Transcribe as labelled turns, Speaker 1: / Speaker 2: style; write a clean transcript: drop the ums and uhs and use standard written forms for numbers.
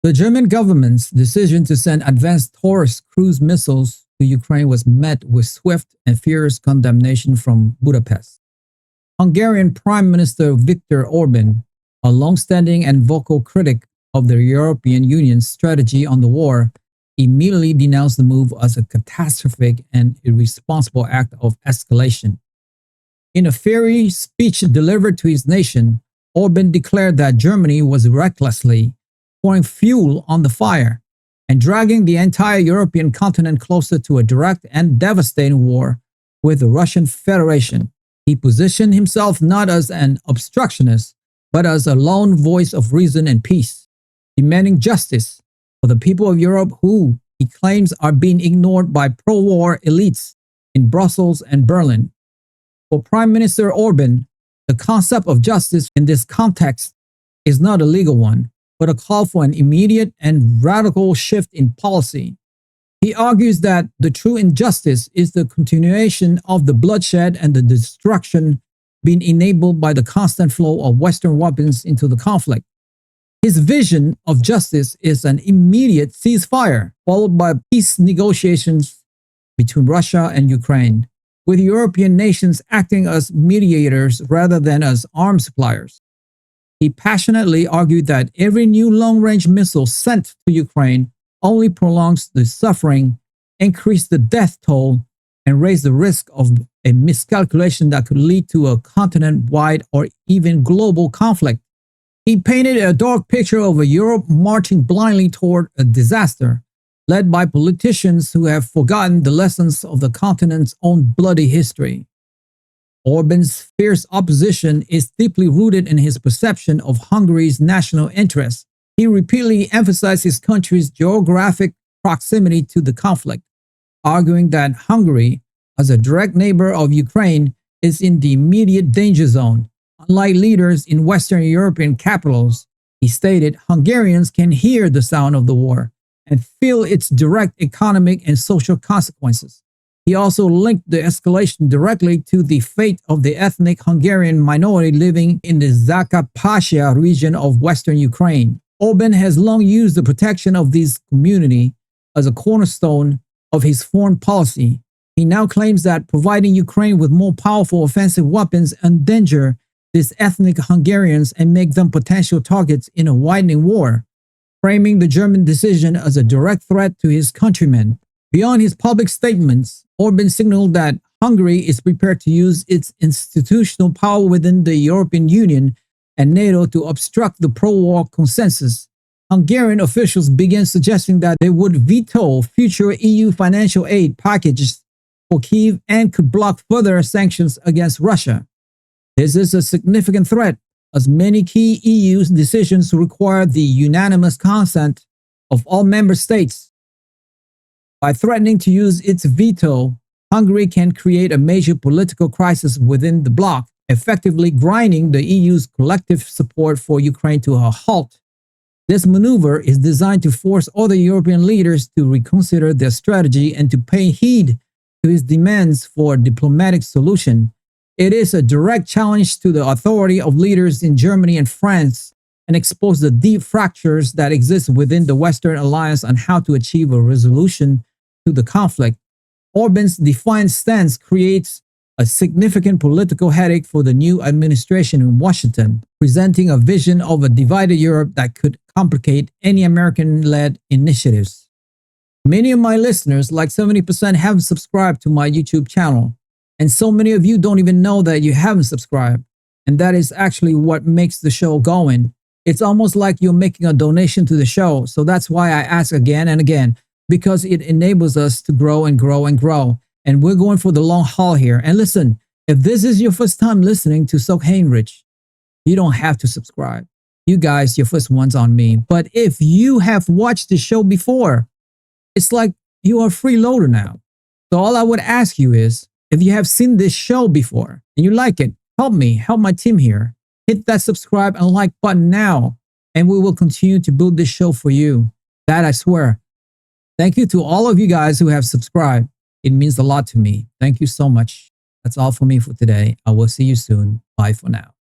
Speaker 1: The German government's decision to send advanced Taurus cruise missiles to Ukraine was met with swift and fierce condemnation from Budapest. Hungarian Prime Minister Viktor Orbán, a long-standing and vocal critic of the European Union's strategy on the war, immediately denounced the move as a catastrophic and irresponsible act of escalation. In a fiery speech delivered to his nation, Orbán declared that Germany was recklessly pouring fuel on the fire and dragging the entire European continent closer to a direct and devastating war with the Russian Federation. He positioned himself not as an obstructionist, but as a lone voice of reason and peace, demanding justice for the people of Europe who he claims are being ignored by pro-war elites in Brussels and Berlin. For Prime Minister Orbán, the concept of justice in this context is not a legal one, but a call for an immediate and radical shift in policy. He argues that the true injustice is the continuation of the bloodshed and the destruction being enabled by the constant flow of Western weapons into the conflict. His vision of justice is an immediate ceasefire, followed by peace negotiations between Russia and Ukraine, with European nations acting as mediators rather than as arms suppliers. He passionately argued that every new long-range missile sent to Ukraine only prolongs the suffering, increase the death toll, and raise the risk of a miscalculation that could lead to a continent-wide or even global conflict. He painted a dark picture of a Europe marching blindly toward a disaster, led by politicians who have forgotten the lessons of the continent's own bloody history. Orbán's fierce opposition is deeply rooted in his perception of Hungary's national interests. He repeatedly emphasized his country's geographic proximity to the conflict, arguing that Hungary, as a direct neighbor of Ukraine, is in the immediate danger zone. Unlike leaders in Western European capitals, he stated, Hungarians can hear the sound of the war and feel its direct economic and social consequences. He also linked the escalation directly to the fate of the ethnic Hungarian minority living in the Zakarpattia region of Western Ukraine. Orbán has long used the protection of this community as a cornerstone of his foreign policy. He now claims that providing Ukraine with more powerful offensive weapons endanger these ethnic Hungarians and make them potential targets in a widening war, framing the German decision as a direct threat to his countrymen. Beyond his public statements, Orbán signaled that Hungary is prepared to use its institutional power within the European Union and NATO to obstruct the pro-war consensus. Hungarian officials began suggesting that they would veto future EU financial aid packages for Kyiv and could block further sanctions against Russia. This is a significant threat, as many key EU decisions require the unanimous consent of all member states. By threatening to use its veto, Hungary can create a major political crisis within the bloc, effectively grinding the EU's collective support for Ukraine to a halt. This maneuver is designed to force other European leaders to reconsider their strategy and to pay heed to his demands for a diplomatic solution. It is a direct challenge to the authority of leaders in Germany and France and expose the deep fractures that exist within the Western alliance on how to achieve a resolution to the conflict. Orbán's defiant stance creates a significant political headache for the new administration in Washington, presenting a vision of a divided Europe that could complicate any American-led initiatives. Many of my listeners, like 70%, haven't subscribed to my YouTube channel, and so many of you don't even know that you haven't subscribed, and that is actually what makes the show going. It's almost like you're making a donation to the show, so that's why I ask again and again, because it enables us to grow and grow and grow. And we're going for the long haul here. And listen, if this is your first time listening to Sok Heinrich, you don't have to subscribe. You guys, your first one's on me. But if you have watched the show before, it's like you are a freeloader now. So all I would ask you is, if you have seen this show before and you like it, help me, help my team here. Hit that subscribe and like button now, and we will continue to build this show for you. That I swear. Thank you to all of you guys who have subscribed. It means a lot to me. Thank you so much. That's all for me for today. I will see you soon. Bye for now.